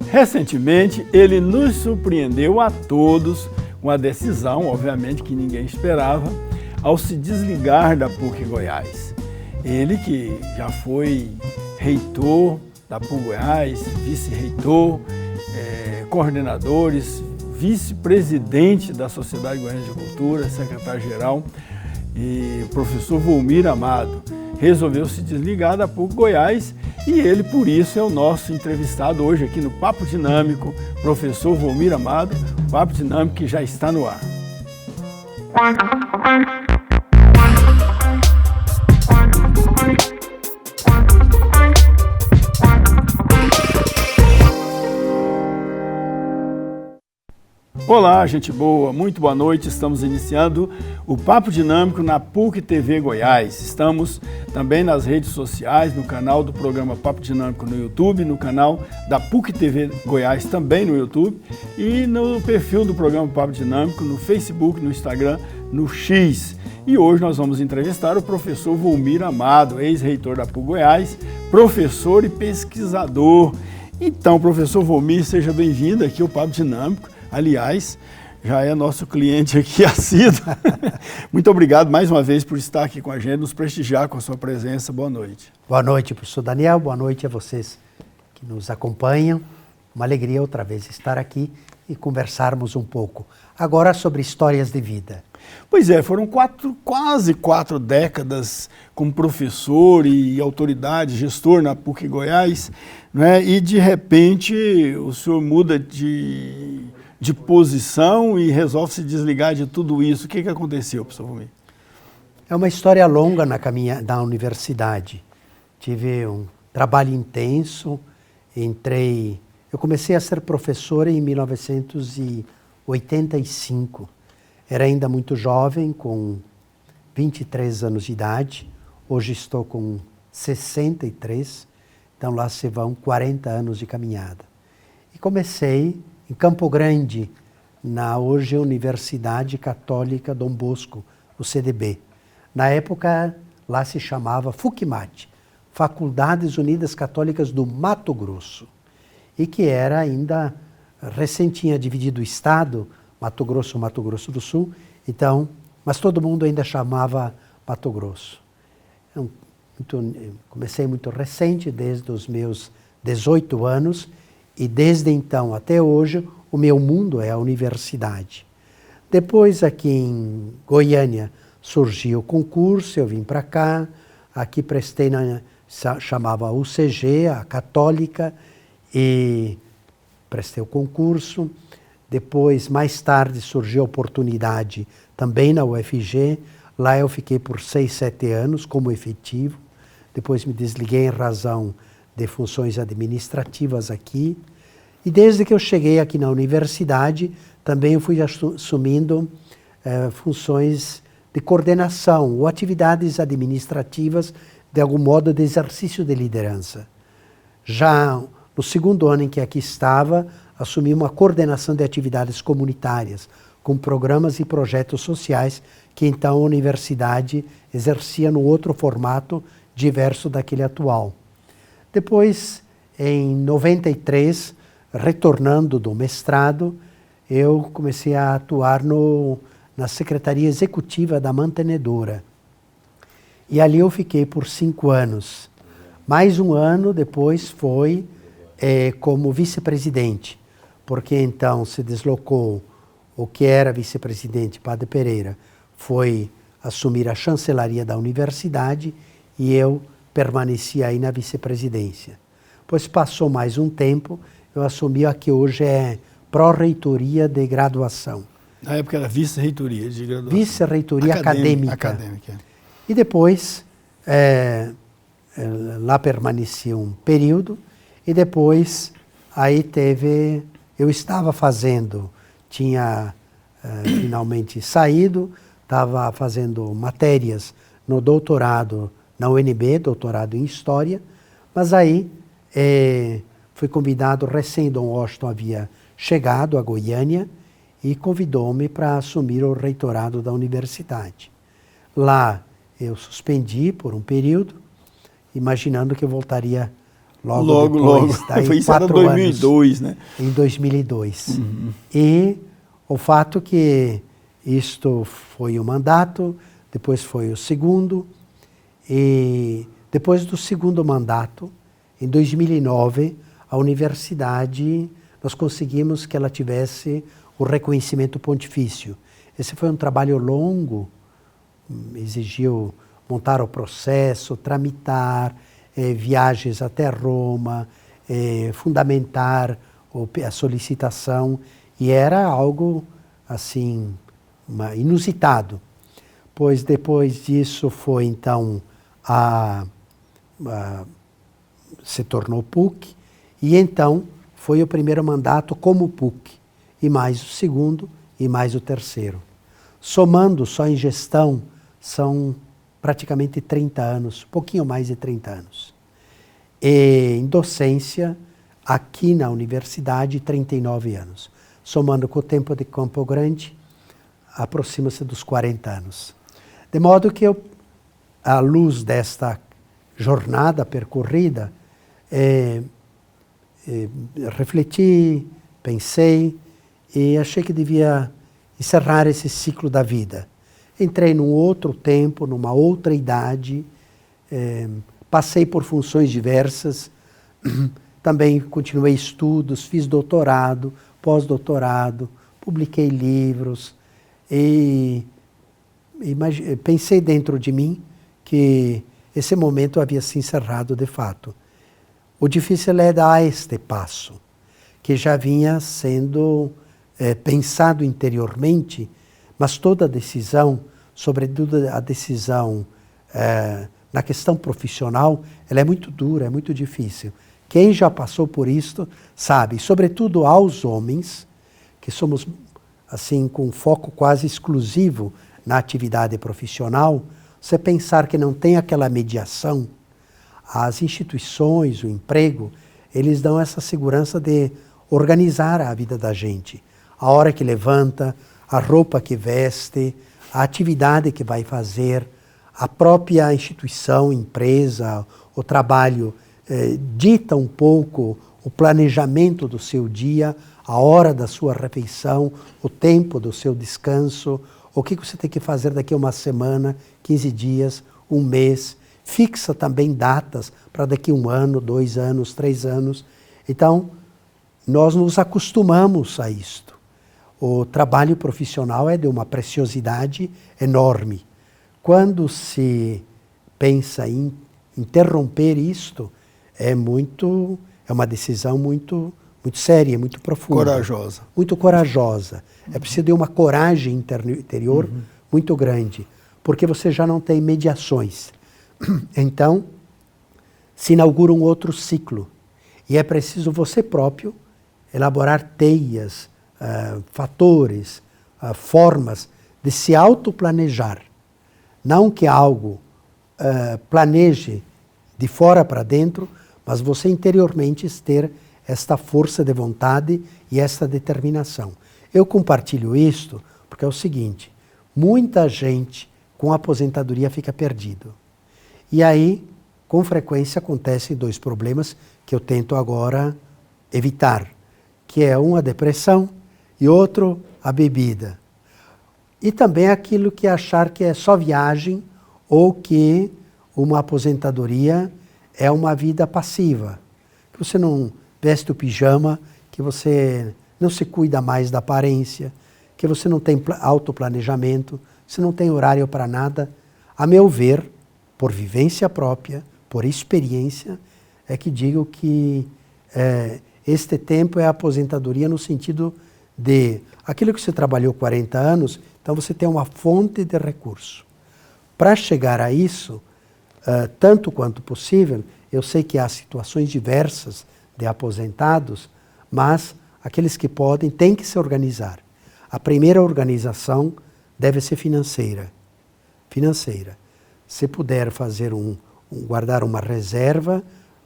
Recentemente, ele nos surpreendeu a todos com a decisão, obviamente, que ninguém esperava, ao se desligar da PUC Goiás. Ele que já foi reitor da PUC Goiás, vice-reitor, coordenadores, vice-presidente da Sociedade Goiana de Cultura, secretário-geral, e o professor Volmir Amado, resolveu se desligar da PUC Goiás e ele, por isso, é o nosso entrevistado hoje aqui no Papo Dinâmico, professor Volmir Amado, Papo Dinâmico que já está no ar. Olá, gente boa, muito boa noite. Estamos iniciando o Papo Dinâmico na PUC TV Goiás. Estamos também nas redes sociais, no canal do programa Papo Dinâmico no YouTube, no canal da PUC TV Goiás também no YouTube e no perfil do programa Papo Dinâmico no Facebook, no Instagram, no X. E hoje nós vamos entrevistar o professor Volmir Amado, ex-reitor da PUC Goiás, professor e pesquisador. Então, professor Volmir, seja bem-vindo aqui ao Papo Dinâmico. Aliás, já é nosso cliente aqui assíduo. Muito obrigado mais uma vez por estar aqui com a gente, nos prestigiar com a sua presença. Boa noite. Boa noite, professor Daniel. Boa noite a vocês que nos acompanham. Uma alegria outra vez estar aqui e conversarmos um pouco. Agora sobre histórias de vida. Pois é, foram quase quatro décadas como professor e autoridade, gestor na PUC Goiás, né? E de repente o senhor muda de posição e resolve se desligar de tudo isso. O que aconteceu, professor Volmir? É uma história longa da universidade. Tive um trabalho intenso, eu comecei a ser professor em 1985. Era ainda muito jovem, com 23 anos de idade. Hoje estou com 63, então lá se vão 40 anos de caminhada. E comecei em Campo Grande, na hoje Universidade Católica Dom Bosco, o CDB. Na época, lá se chamava FUCMAT, Faculdades Unidas Católicas do Mato Grosso, e que era ainda, recém tinha dividido o estado, Mato Grosso do Sul, então, mas todo mundo ainda chamava Mato Grosso. Comecei muito recente, desde os meus 18 anos, e desde então até hoje, o meu mundo é a universidade. Depois, aqui em Goiânia, surgiu o concurso, eu vim para cá, aqui prestei chamava UCG, a Católica, e prestei o concurso. Depois, mais tarde, surgiu a oportunidade também na UFG. Lá eu fiquei por 6, 7 anos como efetivo. Depois me desliguei em razão de funções administrativas aqui. E desde que eu cheguei aqui na universidade, também eu fui assumindo funções de coordenação ou atividades administrativas, de algum modo, de exercício de liderança. Já no segundo ano em que aqui estava, assumi uma coordenação de atividades comunitárias, com programas e projetos sociais que então a universidade exercia no outro formato diverso daquele atual. Depois, em 93, retornando do mestrado, eu comecei a atuar na Secretaria Executiva da Mantenedora. E ali eu fiquei por 5 anos. Mais um ano depois foi como vice-presidente, porque então se deslocou o que era vice-presidente, Padre Pereira, foi assumir a chancelaria da universidade e eu permaneci aí na vice-presidência. Pois passou mais um tempo, eu assumi a que hoje é Pró-Reitoria de Graduação. Na época era Vice-Reitoria de Graduação. Vice-Reitoria Acadêmica. E depois, lá permaneci um período e depois aí eu estava fazendo, tinha finalmente saído, estava fazendo matérias no doutorado na UNB, doutorado em História, mas aí fui convidado, Dom Washington havia chegado a Goiânia e convidou-me para assumir o reitorado da universidade. Lá eu suspendi por um período, imaginando que eu voltaria Logo. Daí, Foi isso, era 2002, né? Em 2002. E o fato que isto foi o mandato, depois foi o segundo, e depois do segundo mandato, em 2009, a universidade, nós conseguimos que ela tivesse o reconhecimento pontifício. Esse foi um trabalho longo, exigiu montar o processo, tramitar, viagens até Roma, fundamentar a solicitação, e era algo assim inusitado. Pois depois disso foi então se tornou PUC, e então foi o primeiro mandato como PUC, e mais o segundo e mais o terceiro. Somando só em gestão, são praticamente 30 anos, um pouquinho mais de 30 anos. E em docência, aqui na universidade, 39 anos. Somando com o tempo de Campo Grande, aproxima-se dos 40 anos. De modo que eu, à luz desta jornada percorrida, refleti, pensei e achei que devia encerrar esse ciclo da vida. Entrei num outro tempo, numa outra idade, passei por funções diversas, também continuei estudos, fiz doutorado, pós-doutorado, publiquei livros e pensei dentro de mim que esse momento havia se encerrado de fato. O difícil é dar este passo, que já vinha sendo pensado interiormente, mas toda a decisão, sobretudo a decisão na questão profissional, ela é muito dura, é muito difícil. Quem já passou por isto sabe, sobretudo aos homens, que somos assim com foco quase exclusivo na atividade profissional, você pensar que não tem aquela mediação, as instituições, o emprego, eles dão essa segurança de organizar a vida da gente. A hora que levanta, a roupa que veste, a atividade que vai fazer, a própria instituição, empresa, o trabalho, dita um pouco o planejamento do seu dia, a hora da sua refeição, o tempo do seu descanso, o que você tem que fazer daqui a uma semana, 15 dias, um mês. Fixa também datas para daqui a 1 ano, 2 anos, 3 anos. Então, nós nos acostumamos a isto. O trabalho profissional é de uma preciosidade enorme. Quando se pensa em interromper isto, é uma decisão muito séria, muito profunda. Corajosa. Muito corajosa. É preciso de uma coragem interior muito grande, porque você já não tem mediações. Então, se inaugura um outro ciclo. E é preciso você próprio elaborar teias, fatores, formas de se autoplanejar. Não que algo planeje de fora para dentro, mas você interiormente ter esta força de vontade e esta determinação. Eu compartilho isto porque é o seguinte, muita gente com aposentadoria fica perdido. E aí, com frequência, acontecem 2 problemas que eu tento agora evitar, que é um a depressão e outro a bebida. E também aquilo que achar que é só viagem ou que uma aposentadoria é uma vida passiva, que você não veste o pijama, que você não se cuida mais da aparência, que você não tem autoplanejamento, você não tem horário para nada. A meu ver, por vivência própria, por experiência, é que digo que este tempo é a aposentadoria no sentido de aquilo que você trabalhou 40 anos, então você tem uma fonte de recurso. Para chegar a isso, tanto quanto possível, eu sei que há situações diversas de aposentados, mas aqueles que podem têm que se organizar. A primeira organização deve ser financeira. Se puder fazer guardar uma reserva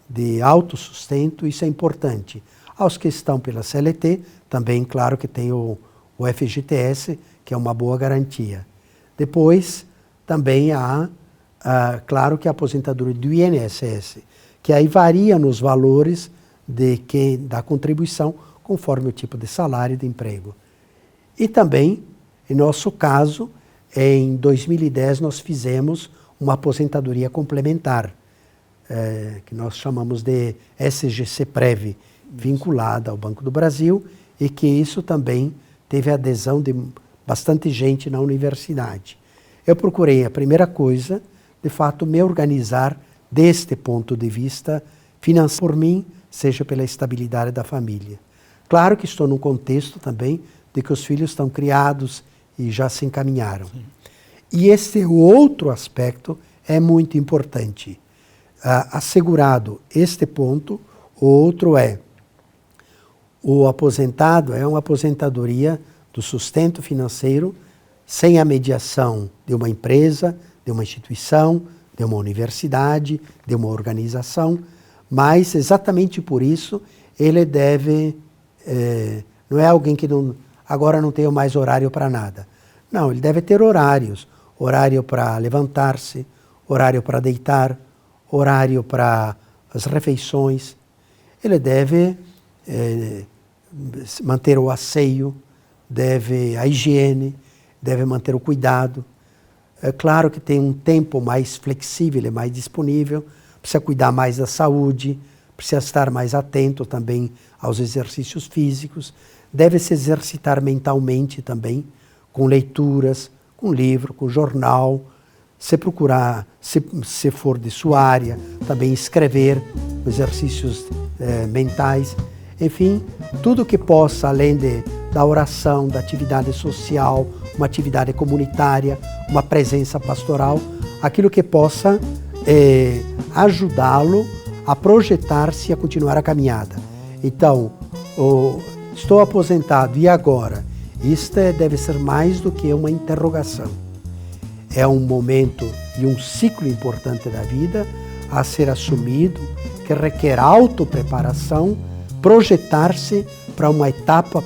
de autossustento, isso é importante. Aos que estão pela CLT, também, claro que tem o FGTS, que é uma boa garantia. Depois, também há, claro que a aposentadoria do INSS, que aí varia nos valores da contribuição, conforme o tipo de salário e de emprego. E também, em nosso caso, em 2010 nós fizemos uma aposentadoria complementar, que nós chamamos de SGC-Prev, vinculada ao Banco do Brasil, e que isso também teve a adesão de bastante gente na universidade. Eu procurei, a primeira coisa, de fato, me organizar deste ponto de vista financeiro por mim, seja pela estabilidade da família. Claro que estou num contexto também de que os filhos estão criados e já se encaminharam. Sim. E esse outro aspecto é muito importante. Assegurado este ponto, o outro é o aposentado é uma aposentadoria do sustento financeiro sem a mediação de uma empresa, de uma instituição, de uma universidade, de uma organização, mas exatamente por isso ele deve, não é alguém que agora não tem mais horário para nada. Não, ele deve ter horários, horário para levantar-se, horário para deitar, horário para as refeições. Ele deve manter o asseio, deve a higiene, deve manter o cuidado. É claro que tem um tempo mais flexível e mais disponível, precisa cuidar mais da saúde, precisa estar mais atento também aos exercícios físicos, deve se exercitar mentalmente também, com leituras, com livro, com jornal, se procurar, se for de sua área, também escrever exercícios mentais, enfim, tudo que possa, além da oração, da atividade social, uma atividade comunitária, uma presença pastoral, aquilo que possa ajudá-lo a projetar-se e a continuar a caminhada. Então, estou aposentado, e agora? Isto deve ser mais do que uma interrogação. É um momento e um ciclo importante da vida a ser assumido, que requer autopreparação, projetar-se para uma etapa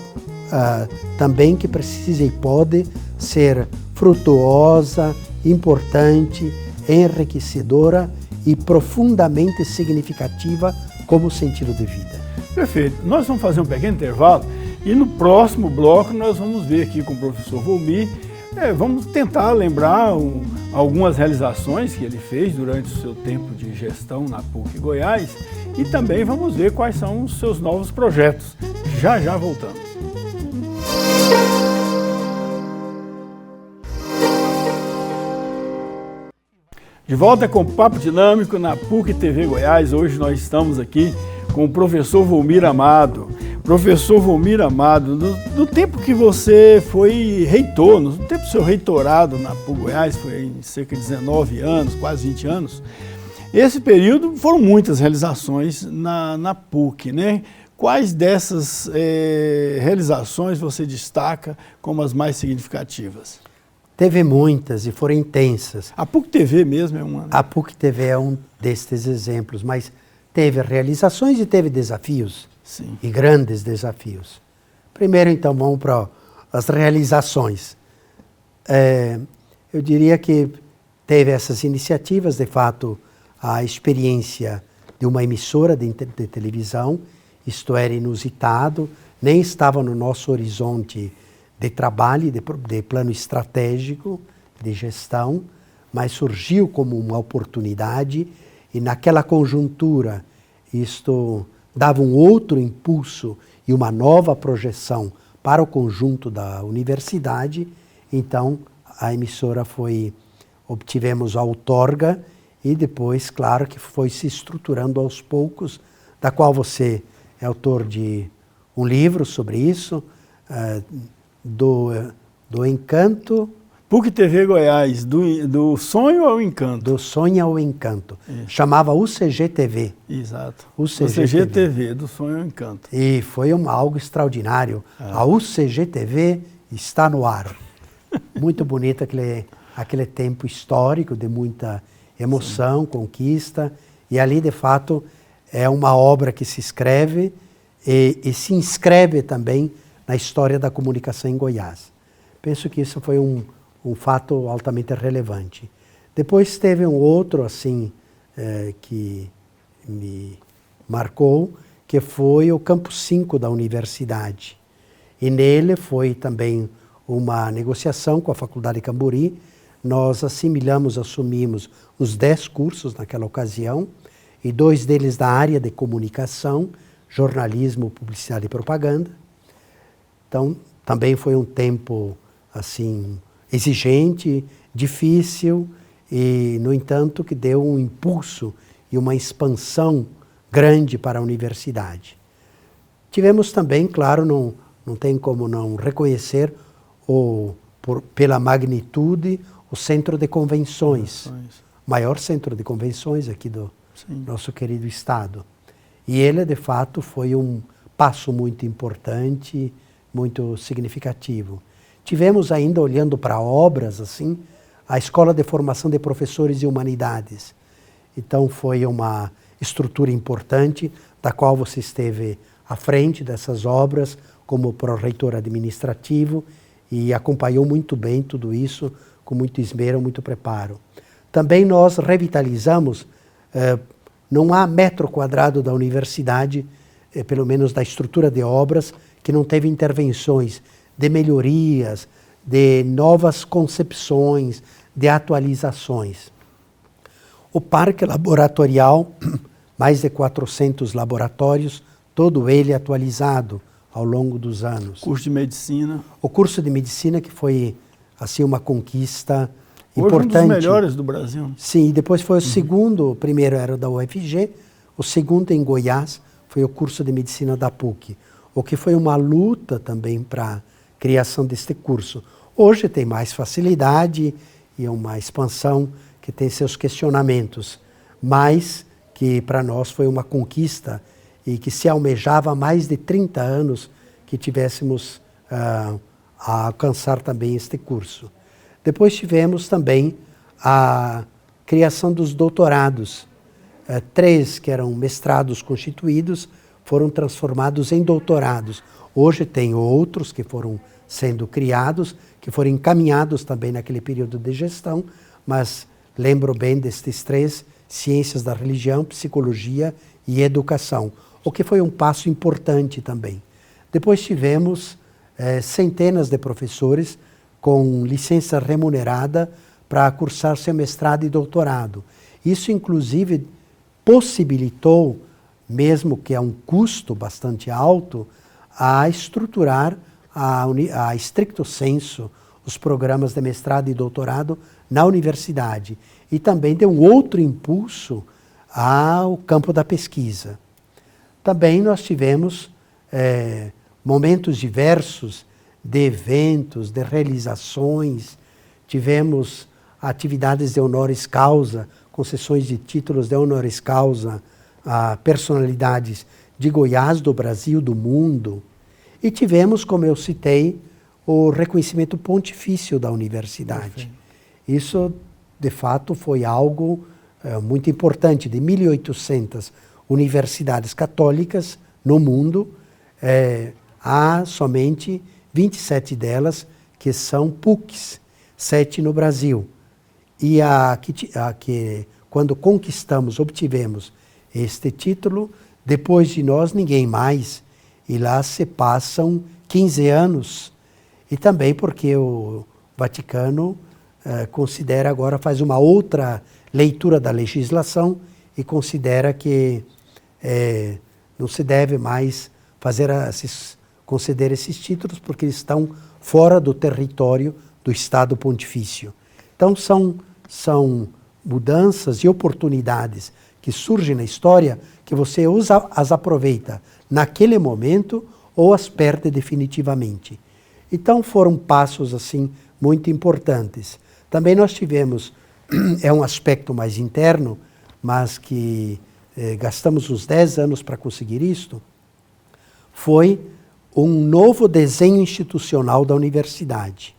também que precisa e pode ser frutuosa, importante, enriquecedora e profundamente significativa como sentido de vida. Perfeito. Nós vamos fazer um pequeno intervalo e no próximo bloco nós vamos ver aqui com o professor Volmir, vamos tentar lembrar algumas realizações que ele fez durante o seu tempo de gestão na PUC Goiás e também vamos ver quais são os seus novos projetos. Já já voltamos. De volta com o Papo Dinâmico na PUC TV Goiás. Hoje nós estamos aqui com o professor Volmir Amado. Professor Volmir Amado, no tempo que você foi reitor, no tempo do seu reitorado na PUC Goiás, foi em cerca de 19 anos, quase 20 anos, esse período foram muitas realizações na PUC, né? Quais dessas realizações você destaca como as mais significativas? Teve muitas e foram intensas. A PUC TV mesmo é uma. Né? A PUC TV é um destes exemplos, mas teve realizações e teve desafios. Sim. E grandes desafios. Primeiro, então, vamos para as realizações. Eu diria que teve essas iniciativas, de fato, a experiência de uma emissora de televisão, isto era inusitado, nem estava no nosso horizonte de trabalho, de plano estratégico, de gestão, mas surgiu como uma oportunidade e naquela conjuntura isto dava um outro impulso e uma nova projeção para o conjunto da universidade. Então, a emissora obtivemos a outorga e depois, claro, que foi se estruturando aos poucos, da qual você é autor de um livro sobre isso, do encanto... PUC TV Goiás, do sonho ao encanto. Do sonho ao encanto. Isso. Chamava UCG TV. Exato. UCG TV, do sonho ao encanto. E foi algo extraordinário. A UCG TV está no ar. Muito bonito aquele tempo histórico de muita emoção, sim, conquista. E ali, de fato, é uma obra que se escreve e se inscreve também na história da comunicação em Goiás. Penso que isso foi um fato altamente relevante. Depois teve um outro, assim, que me marcou, que foi o Campus 5 da universidade. E nele foi também uma negociação com a Faculdade Cambori. Nós assumimos os 10 cursos naquela ocasião, e 2 deles da área de comunicação, jornalismo, publicidade e propaganda. Então, também foi um tempo assim exigente, difícil, e, no entanto, que deu um impulso e uma expansão grande para a universidade. Tivemos também, claro, não tem como não reconhecer, pela magnitude, o centro de convenções, maior centro de convenções aqui do nosso querido estado. E ele, de fato, foi um passo muito importante, muito significativo. Tivemos ainda, olhando para obras, assim, a Escola de Formação de Professores de Humanidades. Então, foi uma estrutura importante, da qual você esteve à frente dessas obras, como pró-reitor administrativo, e acompanhou muito bem tudo isso, com muito esmero, muito preparo. Também nós revitalizamos, não há metro quadrado da universidade, pelo menos da estrutura de obras, que não teve intervenções de melhorias, de novas concepções, de atualizações. O parque laboratorial, mais de 400 laboratórios, todo ele atualizado ao longo dos anos. Curso de medicina. O curso de medicina, que foi assim uma conquista hoje importante. Um dos melhores do Brasil. Sim, depois foi o segundo, o primeiro era da UFG, o segundo em Goiás foi o curso de medicina da PUC, o que foi uma luta também para a criação deste curso. Hoje tem mais facilidade e uma expansão que tem seus questionamentos, mas que para nós foi uma conquista e que se almejava há mais de 30 anos que tivéssemos a alcançar também este curso. Depois tivemos também a criação dos doutorados. 3 que eram mestrados constituídos foram transformados em doutorados. Hoje tem outros que foram sendo criados, que foram encaminhados também naquele período de gestão, mas lembro bem destes 3, ciências da religião, psicologia e educação, o que foi um passo importante também. Depois tivemos centenas de professores com licença remunerada para cursar seu mestrado e doutorado. Isso, inclusive, possibilitou, mesmo que a um custo bastante alto, a estruturar a stricto sensu os programas de mestrado e doutorado na universidade. E também deu um outro impulso ao campo da pesquisa. Também nós tivemos momentos diversos de eventos, de realizações, tivemos atividades de honoris causa, concessões de títulos de honoris causa a personalidades de Goiás, do Brasil, do mundo. E tivemos, como eu citei, o reconhecimento pontifício da universidade. Isso, de fato, foi algo muito importante. De 1.800 universidades católicas no mundo, há somente 27 delas que são PUCs, 7 no Brasil. E quando obtivemos este título, depois de nós, ninguém mais. E lá se passam 15 anos. E também porque o Vaticano considera agora, faz uma outra leitura da legislação e considera que não se deve mais conceder esses títulos porque eles estão fora do território do Estado Pontifício. Então são mudanças e oportunidades que surgem na história que você as aproveita naquele momento ou as perde definitivamente. Então foram passos assim muito importantes. Também nós tivemos, é um aspecto mais interno, mas que gastamos uns 10 anos para conseguir isto, foi um novo desenho institucional da universidade.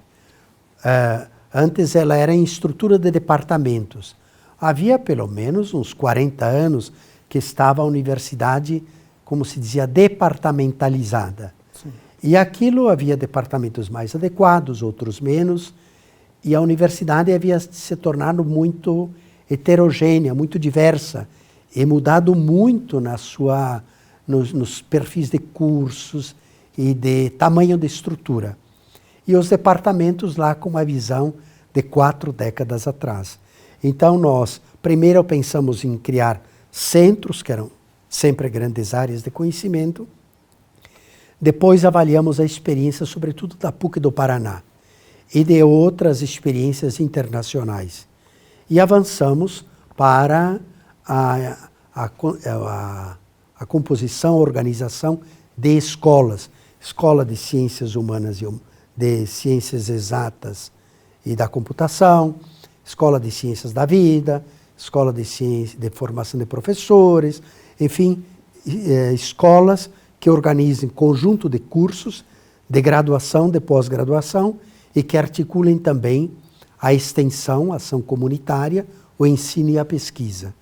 Antes ela era em estrutura de departamentos. Havia pelo menos uns 40 anos que estava a universidade, como se dizia, departamentalizada. Sim. E aquilo havia departamentos mais adequados, outros menos, e a universidade havia se tornado muito heterogênea, muito diversa, e mudado muito nos perfis de cursos e de tamanho de estrutura. E os departamentos lá com uma visão de 4 décadas atrás. Então nós, primeiro pensamos em criar centros, que eram sempre grandes áreas de conhecimento. Depois avaliamos a experiência, sobretudo da PUC do Paraná, e de outras experiências internacionais. E avançamos para a composição, a organização de escolas. Escola de Ciências Humanas e de Ciências Exatas e da Computação, Escola de Ciências da Vida, Escola de Formação de Professores, enfim, escolas que organizem conjunto de cursos de graduação, de pós-graduação e que articulem também a extensão, a ação comunitária, o ensino e a pesquisa.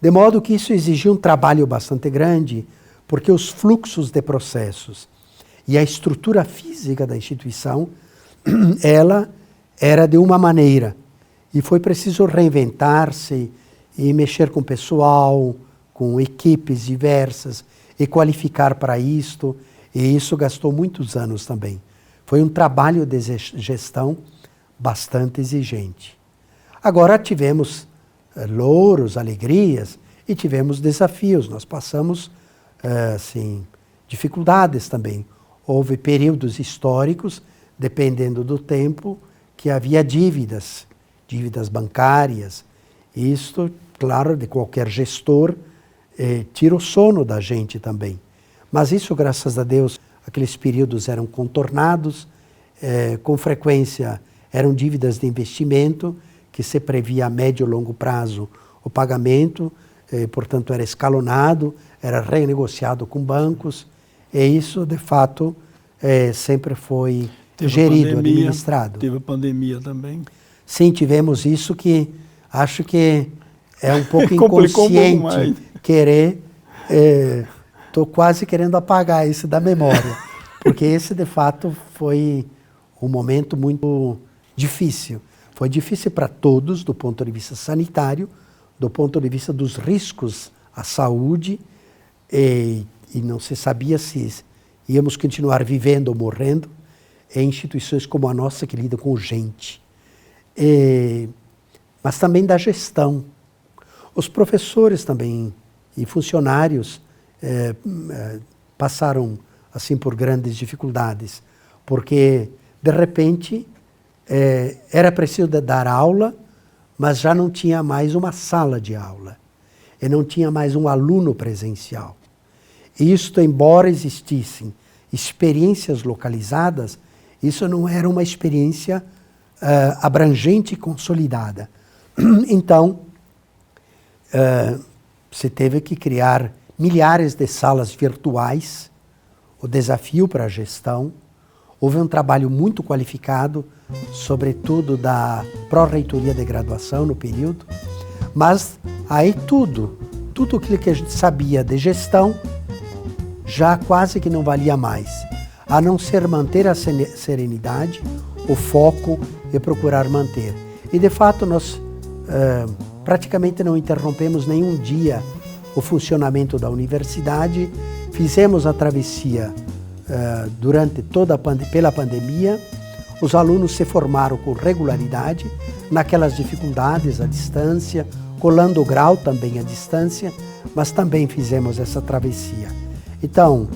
De modo que isso exigia um trabalho bastante grande, porque os fluxos de processos e a estrutura física da instituição, ela era de uma maneira, e foi preciso reinventar-se e mexer com pessoal, com equipes diversas, e qualificar para isto, e isso gastou muitos anos também. Foi um trabalho de gestão bastante exigente. Agora tivemos louros, alegrias, e tivemos desafios. Nós passamos dificuldades também. Houve períodos históricos, dependendo do tempo, que havia dívidas bancárias. Isto, claro, de qualquer gestor, tira o sono da gente também. Mas isso, graças a Deus, aqueles períodos eram contornados, com frequência eram dívidas de investimento, que se previa a médio e longo prazo o pagamento, portanto era escalonado, era renegociado com bancos, e isso, de fato, sempre foi gerido, administrado. Teve a pandemia também. Sim, tivemos isso, que acho que é um pouco inconsciente querer, estou quase querendo apagar isso da memória, porque esse, de fato, foi um momento muito difícil. Foi difícil para todos, do ponto de vista sanitário, do ponto de vista dos riscos à saúde, e não se sabia se íamos continuar vivendo ou morrendo em instituições como a nossa, que lidam com gente. Mas também da gestão. Os professores também e funcionários passaram assim por grandes dificuldades, porque, de repente, era preciso dar aula, mas já não tinha mais uma sala de aula, e não tinha mais um aluno presencial. Isto, embora existissem experiências localizadas, isso não era uma experiência abrangente e consolidada. Então, se teve que criar milhares de salas virtuais, o desafio para a gestão. Houve um trabalho muito qualificado, sobretudo da pró-reitoria de graduação no período, mas aí tudo aquilo que a gente sabia de gestão já quase que não valia mais, a não ser manter a serenidade, o foco e procurar manter. E, de fato, nós praticamente não interrompemos nenhum dia o funcionamento da universidade. Fizemos a travessia durante pela pandemia. Os alunos se formaram com regularidade, naquelas dificuldades à distância, colando o grau também à distância, mas também fizemos essa travessia. Então,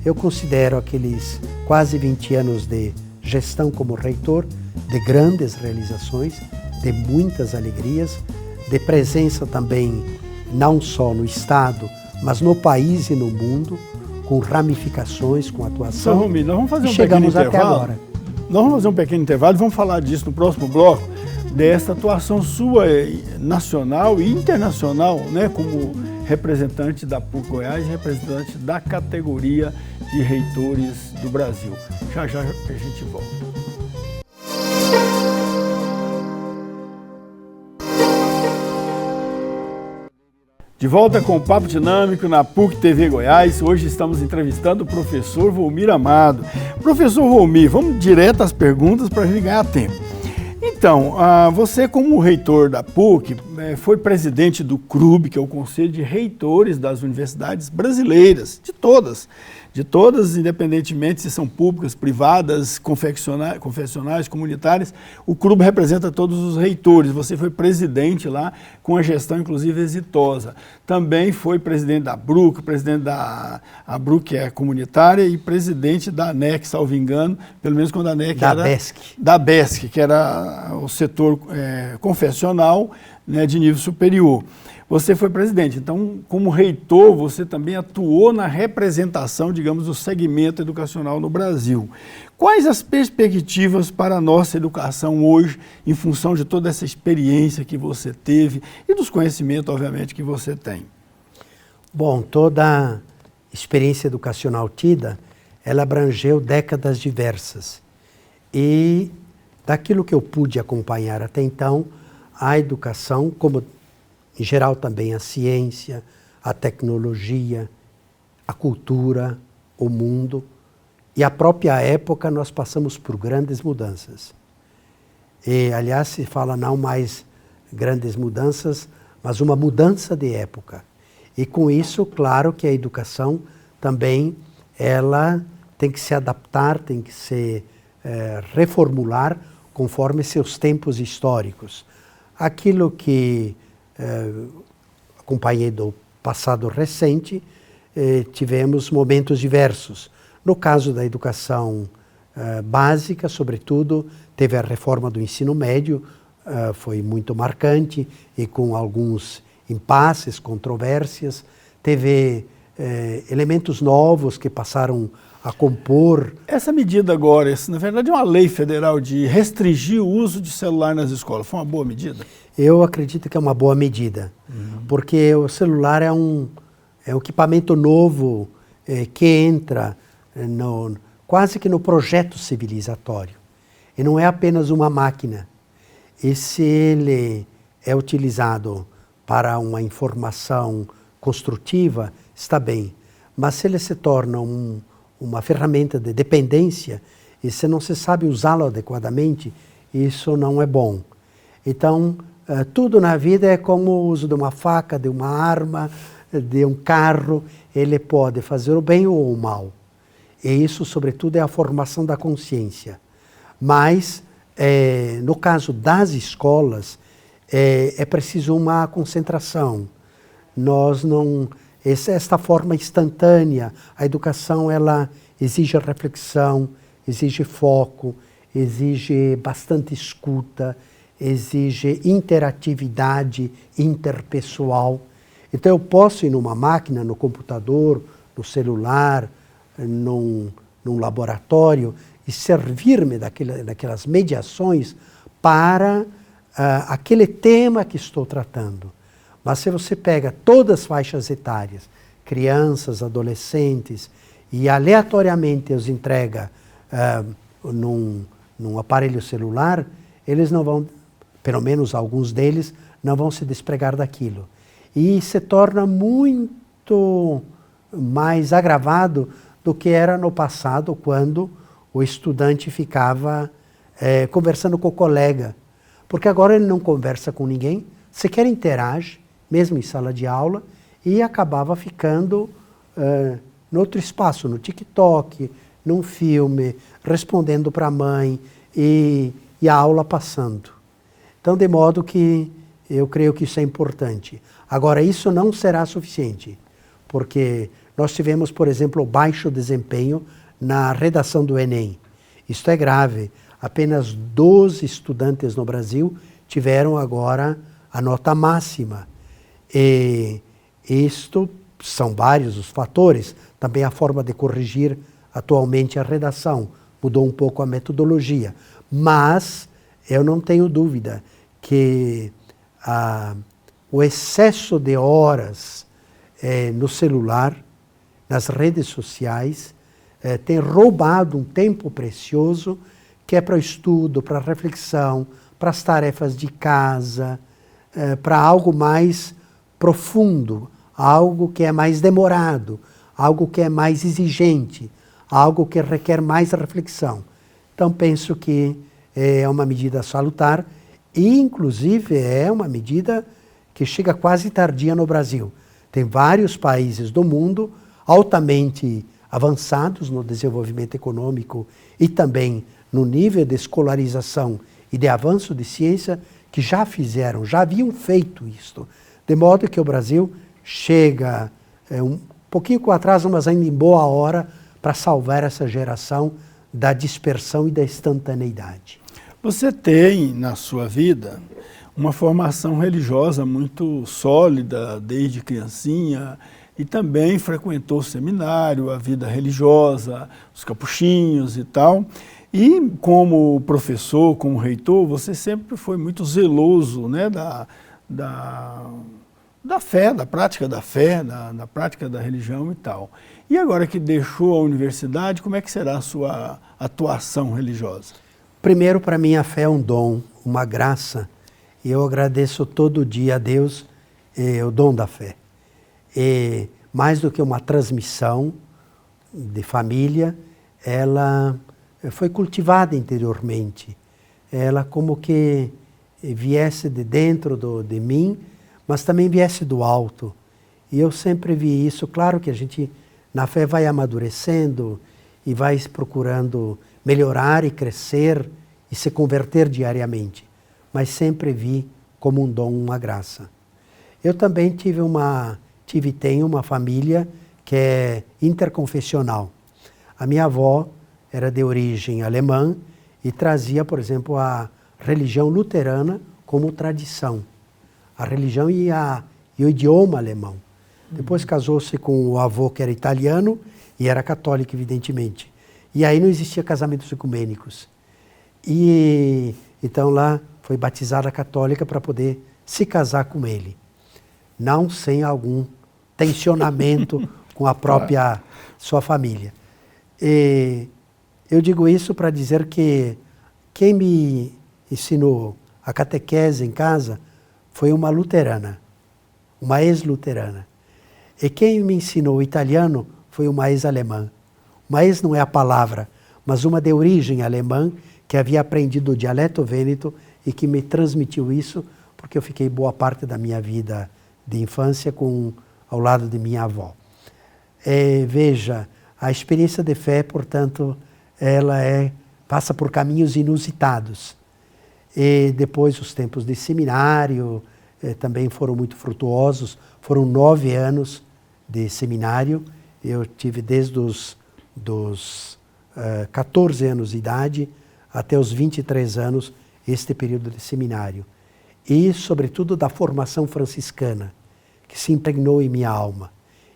eu considero aqueles quase 20 anos de gestão como reitor, de grandes realizações, de muitas alegrias, de presença também, não só no Estado, mas no país e no mundo, com ramificações, com atuação. São Romildo, nós vamos fazer um chegamos pequeno intervalo. Até agora. Nós vamos fazer um pequeno intervalo e vamos falar disso no próximo bloco, dessa atuação sua nacional e internacional, né, como representante da PUC Goiás, representante da categoria de reitores do Brasil. Já já a gente volta. De volta com o Papo Dinâmico na PUC TV Goiás. Hoje estamos entrevistando o professor Volmir Amado. Professor Volmir, vamos direto às perguntas para a gente ganhar tempo. Então, você como reitor da PUC, foi presidente do CRUB, que é o Conselho de Reitores das Universidades Brasileiras, de todas, independentemente se são públicas, privadas, confessionais, comunitárias. O CRUB representa todos os reitores. Você foi presidente lá, com a gestão inclusive exitosa. Também foi presidente da BRUC, presidente da BRUC, que é comunitária, e presidente da ANEC, salvo engano, pelo menos quando a ANEC era... Da BESC, que era o setor confessional, né, de nível superior. Você foi presidente, então, como reitor, você também atuou na representação, digamos, do segmento educacional no Brasil. Quais as perspectivas para a nossa educação hoje, em função de toda essa experiência que você teve e dos conhecimentos, obviamente, que você tem? Bom, toda a experiência educacional tida, ela abrangeu décadas diversas. E daquilo que eu pude acompanhar até então, a educação, como em geral também a ciência, a tecnologia, a cultura, o mundo, e a própria época nós passamos por grandes mudanças. E, aliás, se fala não mais grandes mudanças, mas uma mudança de época. E com isso, claro que a educação também, ela tem que se adaptar, tem que se reformular conforme seus tempos históricos. Aquilo que acompanhei do passado recente, tivemos momentos diversos. No caso da educação básica, sobretudo, teve a reforma do ensino médio, foi muito marcante e com alguns impasses, controvérsias. Teve elementos novos que passaram a compor. Essa medida agora, na verdade é uma lei federal de restringir o uso de celular nas escolas, foi uma boa medida? Eu acredito que é uma boa medida, porque o celular é um equipamento novo que entra quase que no projeto civilizatório. E não é apenas uma máquina. E se ele é utilizado para uma informação construtiva, está bem. Mas se ele se torna uma ferramenta de dependência e se não se sabe usá-lo adequadamente, isso não é bom. Então, tudo na vida é como o uso de uma faca, de uma arma, de um carro. Ele pode fazer o bem ou o mal. E isso, sobretudo, é a formação da consciência. Mas, no caso das escolas, é preciso uma concentração. Esta forma instantânea, a educação, ela exige reflexão, exige foco, exige bastante escuta, exige interatividade interpessoal. Então eu posso ir numa máquina, no computador, no celular, num laboratório e servir-me daquelas mediações para aquele tema que estou tratando. Mas se você pega todas as faixas etárias, crianças, adolescentes, e aleatoriamente os entrega num aparelho celular, eles não vão, pelo menos alguns deles, não vão se despregar daquilo. E se torna muito mais agravado do que era no passado, quando o estudante ficava conversando com o colega. Porque agora ele não conversa com ninguém, sequer interage, mesmo em sala de aula, e acabava ficando no outro espaço, no TikTok, num filme, respondendo para a mãe e a aula passando. Então, de modo que eu creio que isso é importante. Agora, isso não será suficiente, porque nós tivemos, por exemplo, baixo desempenho na redação do Enem. Isto é grave. Apenas 12 estudantes no Brasil tiveram agora a nota máxima. E isto são vários os fatores. Também a forma de corrigir atualmente a redação. Mudou um pouco a metodologia. Mas eu não tenho dúvida que o excesso de horas no celular, nas redes sociais, tem roubado um tempo precioso que é para o estudo, para a reflexão, para as tarefas de casa, para algo mais profundo, algo que é mais demorado, algo que é mais exigente, algo que requer mais reflexão. Então penso que é uma medida salutar e, inclusive, é uma medida que chega quase tardia no Brasil. Tem vários países do mundo altamente avançados no desenvolvimento econômico e também no nível de escolarização e de avanço de ciência que já fizeram, já haviam feito isto. De modo que o Brasil chega um pouquinho com atraso, mas ainda em boa hora, para salvar essa geração da dispersão e da instantaneidade. Você tem, na sua vida, uma formação religiosa muito sólida desde criancinha e também frequentou o seminário, a vida religiosa, os capuchinhos e tal. E como professor, como reitor, você sempre foi muito zeloso, né, da fé, da prática da fé, da prática da religião e tal. E agora que deixou a universidade, como é que será a sua atuação religiosa? Primeiro, para mim, a fé é um dom, uma graça. E eu agradeço todo dia a Deus o dom da fé. E mais do que uma transmissão de família, ela foi cultivada interiormente. Ela como que viesse de dentro de mim, mas também viesse do alto. E eu sempre vi isso. Claro que a gente, na fé, vai amadurecendo e vai procurando melhorar e crescer e se converter diariamente. Mas sempre vi como um dom, uma graça. Eu também tive e tenho uma família que é interconfessional. A minha avó era de origem alemã e trazia, por exemplo, a religião luterana como tradição. A religião e o idioma alemão. Depois casou-se com o avô que era italiano e era católico, evidentemente. E aí não existia casamentos ecumênicos. E então lá foi batizada católica para poder se casar com ele. Não sem algum tensionamento com a própria sua família. E eu digo isso para dizer que quem me ensinou a catequese em casa foi uma luterana, uma ex-luterana. E quem me ensinou o italiano foi uma ex-alemã. Uma ex não é a palavra, mas uma de origem alemã que havia aprendido o dialeto vêneto e que me transmitiu isso, porque eu fiquei boa parte da minha vida de infância ao lado de minha avó. Veja, a experiência de fé, portanto, ela passa por caminhos inusitados. E depois os tempos de seminário também foram muito frutuosos. Foram 9 anos de seminário. Eu tive desde os 14 anos de idade até os 23 anos este período de seminário. E, sobretudo, da formação franciscana, que se impregnou em minha alma.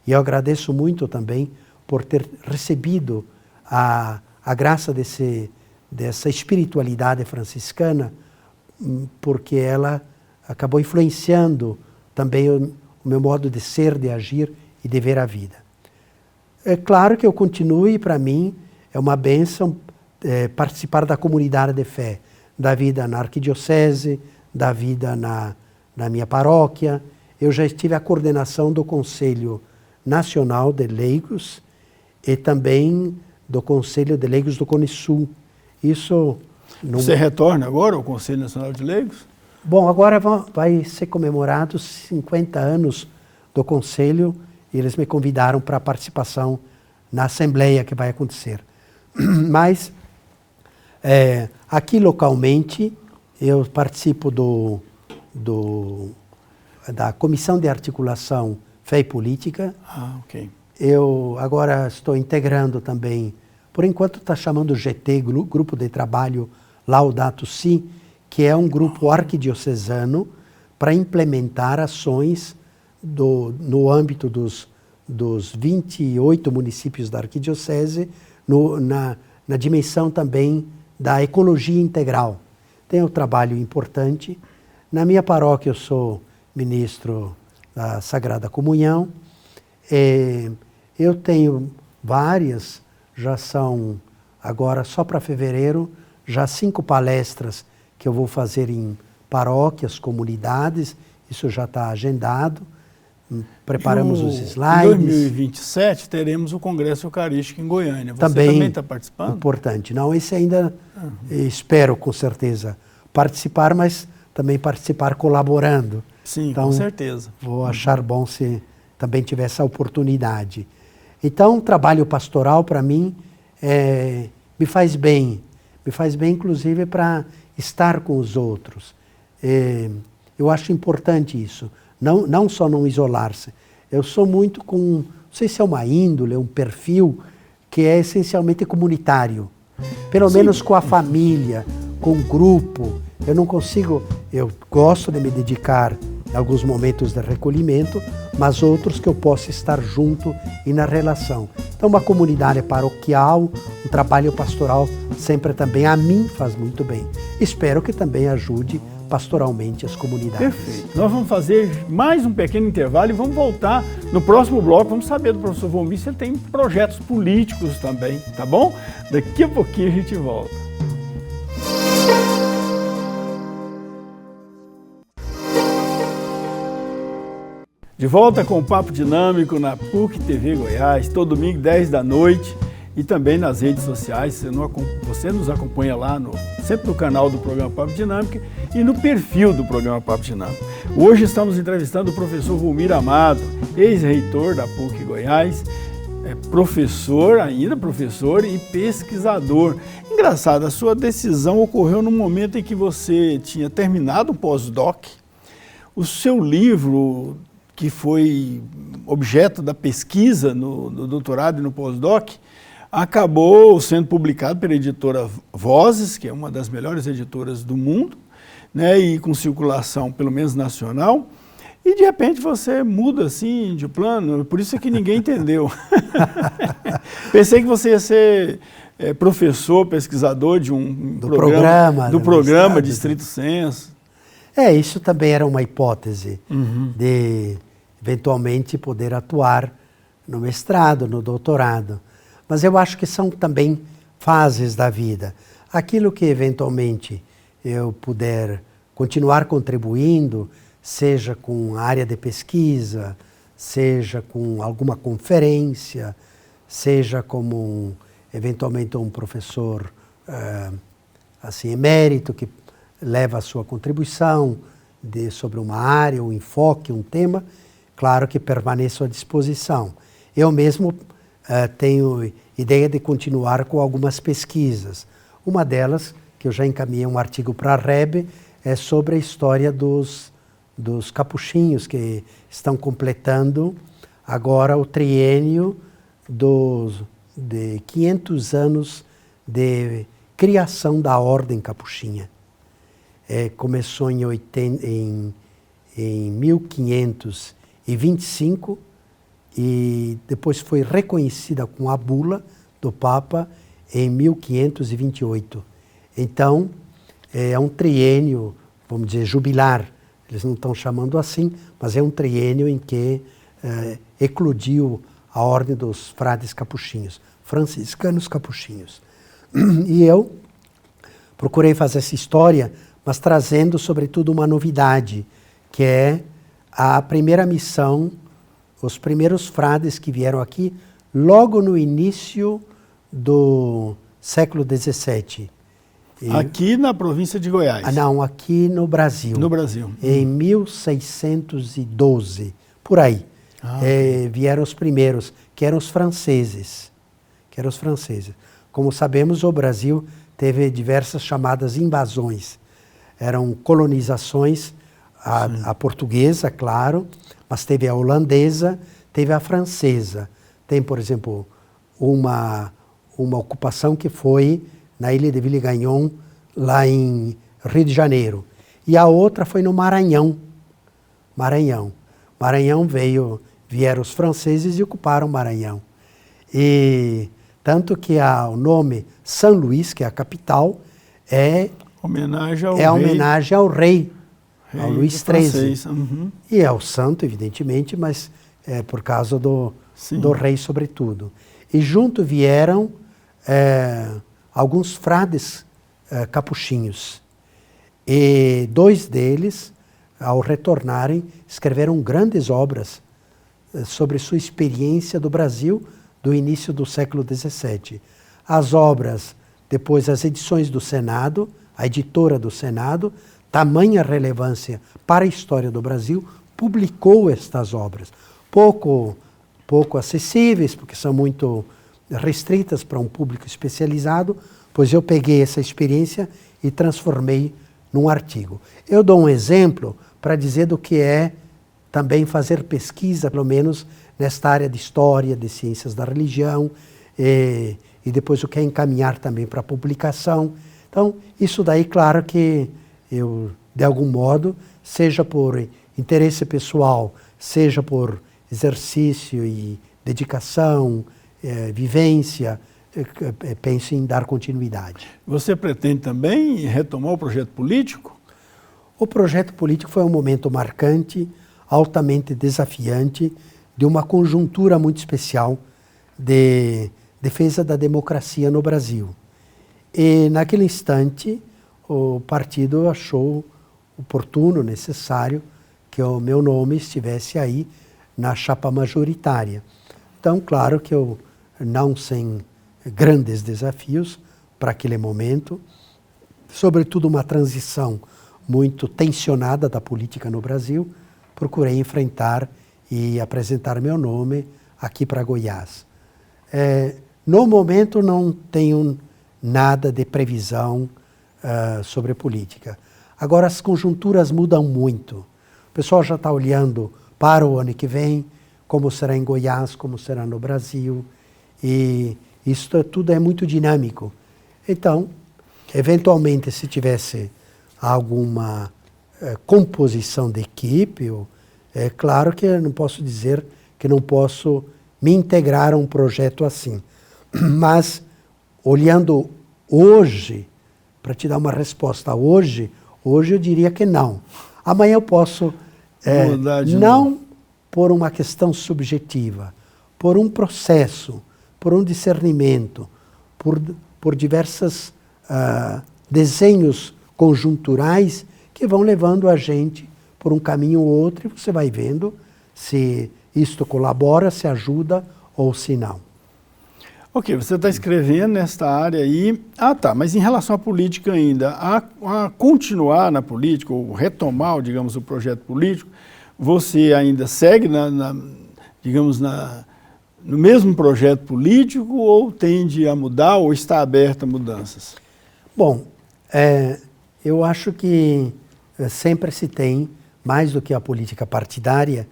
E eu agradeço muito também por ter recebido a graça dessa espiritualidade franciscana, porque ela acabou influenciando também o meu modo de ser, de agir e de ver a vida. É claro que eu continuo e, para mim, é uma bênção participar da comunidade de fé, da vida na arquidiocese, da vida na minha paróquia. Eu já estive à coordenação do Conselho Nacional de Leigos e também do Conselho de Leigos do Cone Sul. Isso não... Você retorna agora ao Conselho Nacional de Leigos? Bom, agora vai ser comemorados 50 anos do Conselho e eles me convidaram para a participação na Assembleia que vai acontecer. Mas, aqui localmente, eu participo da Comissão de Articulação Fé e Política. Ah, ok. Eu agora estou integrando também, por enquanto está chamando GT, Grupo de Trabalho Laudato Si, que é um grupo arquidiocesano para implementar ações no âmbito dos 28 municípios da arquidiocese, na dimensão também da ecologia integral. Tem um trabalho importante. Na minha paróquia eu sou ministro da Sagrada Comunhão. Eu tenho várias, já são agora só para fevereiro, já 5 palestras que eu vou fazer em paróquias, comunidades, isso já está agendado. preparamos os Em slides. 2027 teremos o Congresso Eucarístico em Goiânia. Você também está participando? Importante. Não, esse ainda espero com certeza participar, mas também participar colaborando. Sim, então, com certeza. Vou achar bom se também tiver essa oportunidade. Então, o trabalho pastoral para mim me faz bem inclusive para estar com os outros. Eu acho importante isso, não só não isolar-se. Eu sou muito não sei se é uma índole, um perfil que é essencialmente comunitário. Pelo menos com a família, com o grupo. Eu gosto de me dedicar em alguns momentos de recolhimento, mas outros que eu possa estar junto e na relação. Então, uma comunidade paroquial, um trabalho pastoral sempre também a mim faz muito bem. Espero que também ajude pastoralmente as comunidades. Perfeito. Nós vamos fazer mais um pequeno intervalo e vamos voltar no próximo bloco. Vamos saber do professor Volmir se ele tem projetos políticos também, tá bom? Daqui a pouquinho a gente volta. De volta com o Papo Dinâmico na PUC TV Goiás, todo domingo, 10 da noite, e também nas redes sociais. Você nos acompanha lá, sempre no canal do programa Papo Dinâmico e no perfil do programa Papo Dinâmico. Hoje estamos entrevistando o professor Volmir Amado, ex-reitor da PUC Goiás, professor e pesquisador. Engraçado, a sua decisão ocorreu no momento em que você tinha terminado o pós-doc. O seu livro, que foi objeto da pesquisa no doutorado e no pós-doc, acabou sendo publicado pela editora Vozes, que é uma das melhores editoras do mundo, né, e com circulação, pelo menos nacional, e de repente você muda assim de plano, por isso é que ninguém entendeu. Pensei que você ia ser professor, pesquisador de do programa Distrito Censo. Isso também era uma hipótese de eventualmente poder atuar no mestrado, no doutorado. Mas eu acho que são também fases da vida. Aquilo que eventualmente eu puder continuar contribuindo, seja com a área de pesquisa, seja com alguma conferência, seja como eventualmente um professor assim, emérito que leva a sua contribuição sobre uma área, um enfoque, um tema, claro que permaneço à disposição. Eu mesmo tenho ideia de continuar com algumas pesquisas. Uma delas, que eu já encaminhei um artigo para a REB, é sobre a história dos capuchinhos, que estão completando agora o triênio de 500 anos de criação da Ordem Capuchinha. Começou em 1525 e depois foi reconhecida com a bula do Papa em 1528. Então, é um triênio, vamos dizer, jubilar. Eles não estão chamando assim, mas é um triênio em que eclodiu a Ordem dos Frades Capuchinhos, franciscanos capuchinhos. E eu procurei fazer essa história, mas trazendo, sobretudo, uma novidade, que é a primeira missão, os primeiros frades que vieram aqui, logo no início do século XVII. Aqui na província de Goiás? Não, aqui no Brasil. No Brasil. Em 1612, por aí. Vieram os primeiros, que eram os franceses. Como sabemos, o Brasil teve diversas chamadas invasões. Eram colonizações, a portuguesa, claro, mas teve a holandesa, teve a francesa. Tem, por exemplo, uma ocupação que foi na ilha de Ville-Gagnon, lá em Rio de Janeiro. E a outra foi no Maranhão. Maranhão vieram os franceses e ocuparam Maranhão. E tanto que o nome São Luís, que é a capital, é homenagem ao rei, ao Luís XIII. Uhum. E ao santo, evidentemente, mas é por causa do rei, sobretudo. E junto vieram alguns frades capuchinhos. E dois deles, ao retornarem, escreveram grandes obras sobre sua experiência do Brasil do início do século XVII. As obras, depois as edições do Senado, a editora do Senado, tamanha relevância para a história do Brasil, publicou estas obras. Pouco acessíveis, porque são muito restritas para um público especializado, pois eu peguei essa experiência e transformei num artigo. Eu dou um exemplo para dizer do que é também fazer pesquisa, pelo menos nesta área de história, de ciências da religião, e depois o que é encaminhar também para publicação. Então, isso daí, claro que eu, de algum modo, seja por interesse pessoal, seja por exercício e dedicação, vivência, penso em dar continuidade. Você pretende também retomar o projeto político? O projeto político foi um momento marcante, altamente desafiante, de uma conjuntura muito especial de defesa da democracia no Brasil. E, naquele instante, o partido achou oportuno, necessário, que o meu nome estivesse aí na chapa majoritária. Então, claro que eu, não sem grandes desafios para aquele momento, sobretudo uma transição muito tensionada da política no Brasil, procurei enfrentar e apresentar meu nome aqui para Goiás. No momento não tenho nada de previsão sobre política. Agora as conjunturas mudam muito. O pessoal já está olhando para o ano que vem, como será em Goiás, como será no Brasil, e isso tudo é muito dinâmico. Então, eventualmente, se tivesse alguma composição de equipe, é claro que eu não posso dizer que não posso me integrar a um projeto assim. Mas, olhando hoje, para te dar uma resposta hoje eu diria que não. Amanhã eu posso, não por uma questão subjetiva, por um processo, por um discernimento, por diversos desenhos conjunturais que vão levando a gente por um caminho ou outro, e você vai vendo se isto colabora, se ajuda ou se não. Ok, você está escrevendo nesta área aí. Mas em relação à política ainda, a continuar na política, ou retomar, digamos, o projeto político, você ainda segue, digamos, no mesmo projeto político, ou tende a mudar, ou está aberto a mudanças? Bom, eu acho que sempre se tem, mais do que a política partidária,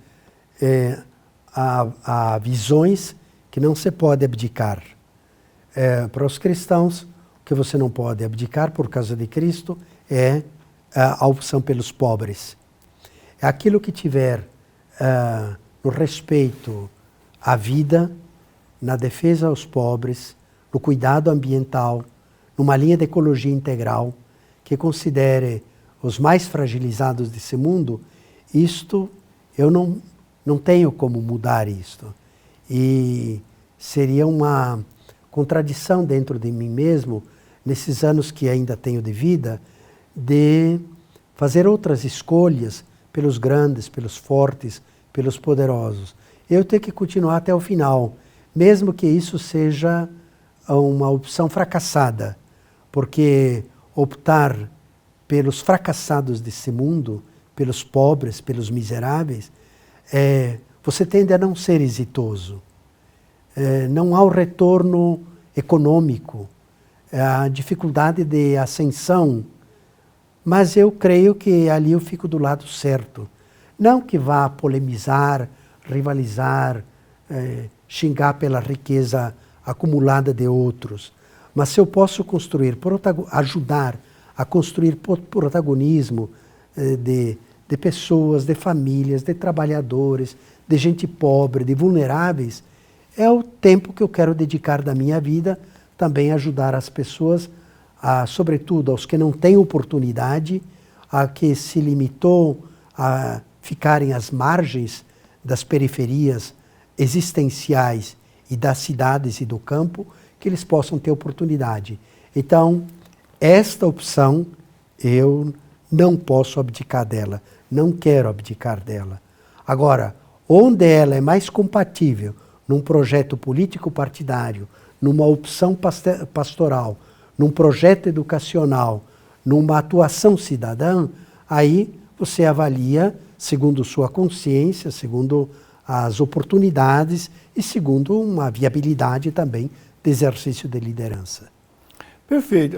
há visões que não se pode abdicar. Para os cristãos, o que você não pode abdicar por causa de Cristo é a opção pelos pobres. É aquilo que tiver no respeito à vida, na defesa aos pobres, no cuidado ambiental, numa linha de ecologia integral, que considere os mais fragilizados desse mundo, isto eu não tenho como mudar isto. E seria uma contradição dentro de mim mesmo, nesses anos que ainda tenho de vida, de fazer outras escolhas pelos grandes, pelos fortes, pelos poderosos. Eu tenho que continuar até o final, mesmo que isso seja uma opção fracassada, porque optar pelos fracassados desse mundo, pelos pobres, pelos miseráveis, você tende a não ser exitoso. Não há o retorno econômico, a dificuldade de ascensão, mas eu creio que ali eu fico do lado certo. Não que vá polemizar, rivalizar, xingar pela riqueza acumulada de outros, mas se eu posso construir, ajudar a construir protagonismo de pessoas, de famílias, de trabalhadores, de gente pobre, de vulneráveis, é o tempo que eu quero dedicar da minha vida também a ajudar as pessoas, sobretudo aos que não têm oportunidade, a que se limitou a ficarem às margens das periferias existenciais e das cidades e do campo, que eles possam ter oportunidade. Então, esta opção eu não posso abdicar dela, não quero abdicar dela. Agora, onde ela é mais compatível num projeto político partidário, numa opção pastoral, num projeto educacional, numa atuação cidadã, aí você avalia segundo sua consciência, segundo as oportunidades e segundo uma viabilidade também de exercício de liderança. Perfeito.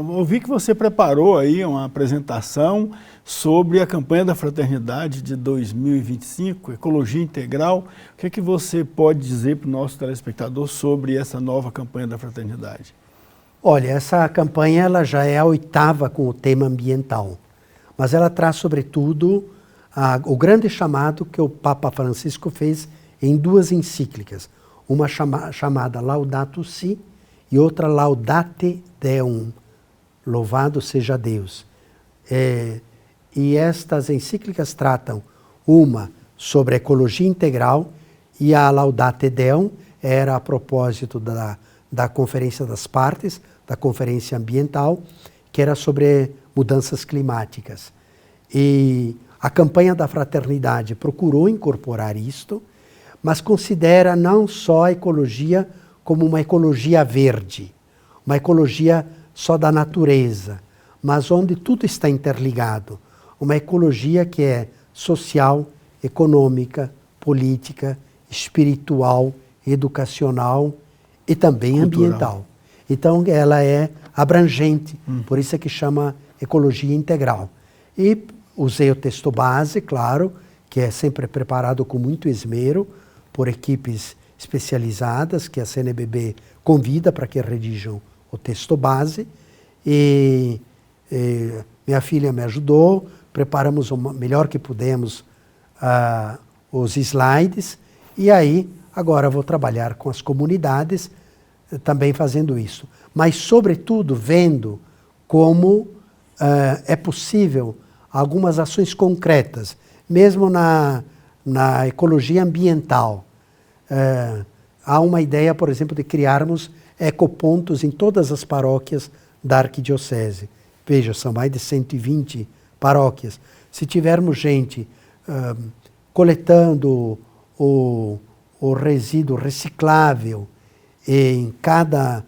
Ouvi que você preparou aí uma apresentação sobre a campanha da Fraternidade de 2025, Ecologia Integral. O que é que você pode dizer para o nosso telespectador sobre essa nova campanha da Fraternidade? Olha, essa campanha ela já é a 8ª com o tema ambiental, mas ela traz, sobretudo, o grande chamado que o Papa Francisco fez em 2 encíclicas, uma chamada Laudato Si e outra Laudate Deum, louvado seja Deus. E estas encíclicas tratam uma sobre a ecologia integral e a Laudate Deum era a propósito da Conferência das Partes, da Conferência Ambiental, que era sobre mudanças climáticas. E a campanha da Fraternidade procurou incorporar isto, mas considera não só a ecologia como uma ecologia verde, uma ecologia só da natureza, mas onde tudo está interligado. Uma ecologia que é social, econômica, política, espiritual, educacional e também cultural, ambiental. Então ela é abrangente, por isso é que chama ecologia integral. E usei o texto base, claro, que é sempre preparado com muito esmero por equipes especializadas que a CNBB convida para que redigam o texto base. E minha filha me ajudou, preparamos o melhor que pudemos os slides, e aí agora vou trabalhar com as comunidades também fazendo isso. Mas, sobretudo, vendo como é possível algumas ações concretas, mesmo na ecologia ambiental. Há uma ideia, por exemplo, de criarmos ecopontos em todas as paróquias da arquidiocese. Veja, são mais de 120 paróquias. Se tivermos gente coletando o resíduo reciclável em cada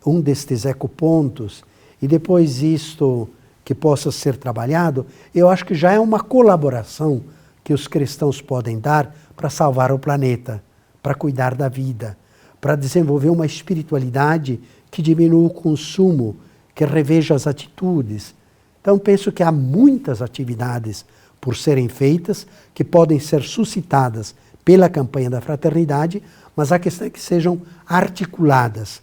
um destes ecopontos, e depois isto que possa ser trabalhado, eu acho que já é uma colaboração que os cristãos podem dar para salvar o planeta, para cuidar da vida, para desenvolver uma espiritualidade que diminua o consumo, que reveja as atitudes. Então penso que há muitas atividades por serem feitas, que podem ser suscitadas pela campanha da Fraternidade, mas a questão é que sejam articuladas.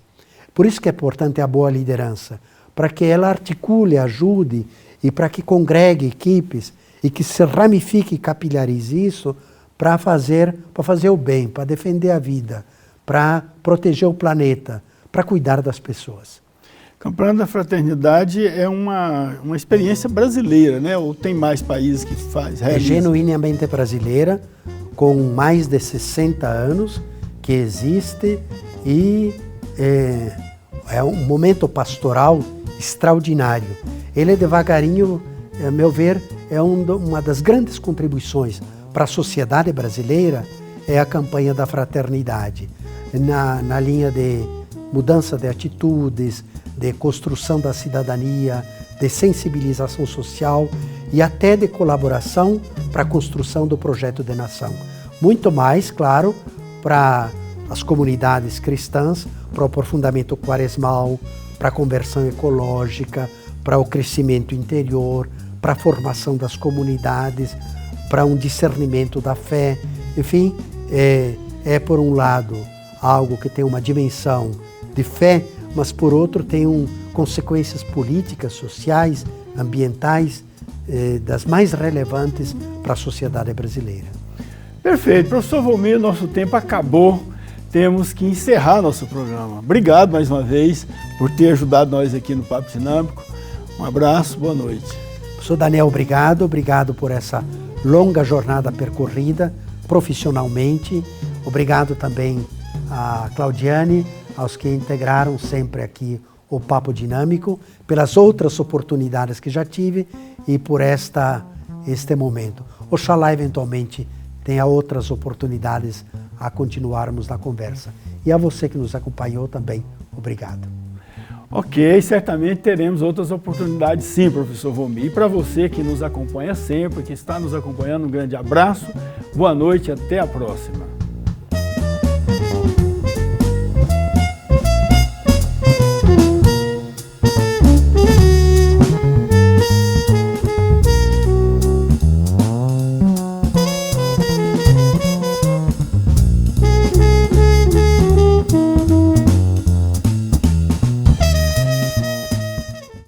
Por isso que é importante a boa liderança, para que ela articule, ajude e para que congregue equipes e que se ramifique e capilarize isso para fazer o bem, para defender a vida, para proteger o planeta, para cuidar das pessoas. A campanha da Fraternidade é uma experiência brasileira, né? Ou tem mais países que faz? É genuinamente brasileira, com mais de 60 anos que existe, e é um momento pastoral extraordinário. Ele devagarinho, a meu ver, é uma das grandes contribuições para a sociedade brasileira, é a campanha da Fraternidade, na linha de mudança de atitudes, de construção da cidadania, de sensibilização social e até de colaboração para a construção do projeto de nação. Muito mais, claro, para as comunidades cristãs, para o aprofundamento quaresmal, para a conversão ecológica, para o crescimento interior, para a formação das comunidades, para um discernimento da fé. Enfim, por um lado, algo que tem uma dimensão de fé, mas por outro tem consequências políticas, sociais, ambientais, das mais relevantes para a sociedade brasileira. Perfeito. Professor Volmir, nosso tempo acabou. Temos que encerrar nosso programa. Obrigado mais uma vez por ter ajudado nós aqui no Papo Dinâmico. Um abraço, boa noite. Professor Daniel, obrigado por essa longa jornada percorrida profissionalmente. Obrigado também a Claudiane, aos que integraram sempre aqui o Papo Dinâmico, pelas outras oportunidades que já tive e por este momento. Oxalá, eventualmente, tenha outras oportunidades a continuarmos na conversa. E a você que nos acompanhou também, obrigado. Ok, certamente teremos outras oportunidades sim, professor Volmir. E para você que nos acompanha sempre, que está nos acompanhando, um grande abraço, boa noite e até a próxima.